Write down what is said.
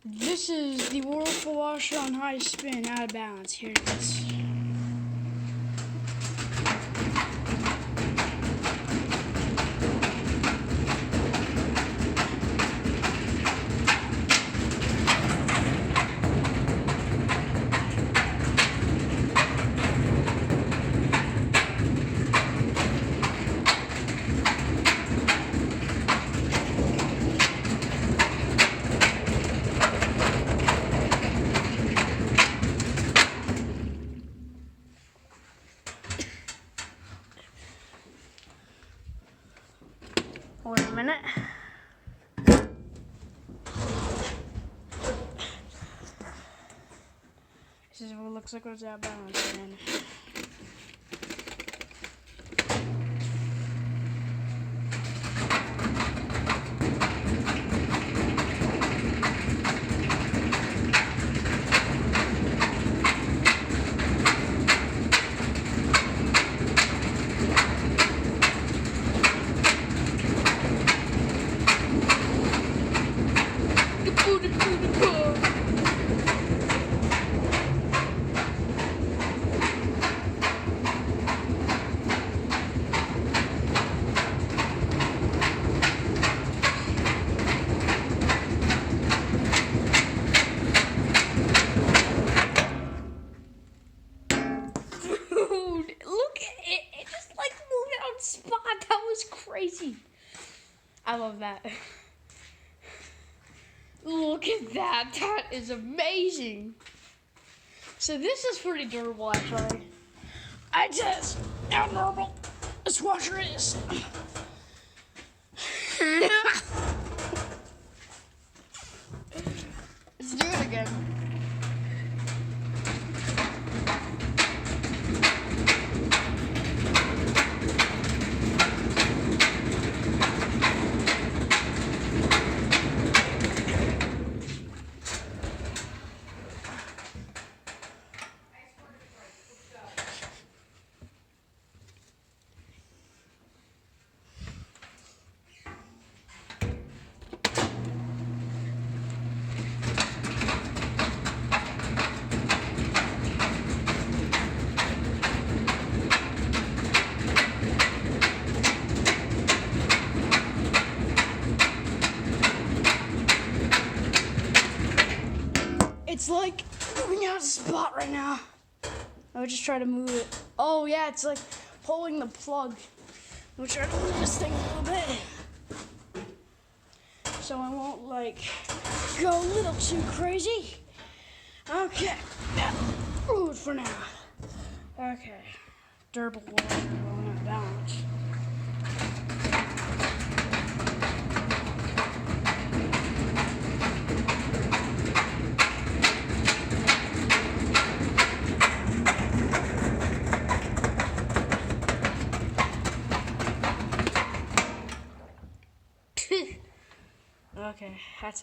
This is the Whirlpool washer on high spin, out of balance. Here it is. Wait a minute. This is what it looks like when it's out of balance again. Look at it. It just like moved out spot. That was crazy. I love that. Look at that. That is amazing. So this is pretty durable, actually. I just how durable this washer is. Let's do it again. It's like moving out of spot right now. I would just try to move it. Oh yeah, it's like pulling the plug. I'm gonna try to move this thing a little bit, so I won't like go a little too crazy. Okay, yeah, move it for now. Okay, durable washer going out of balance. Okay, that's it.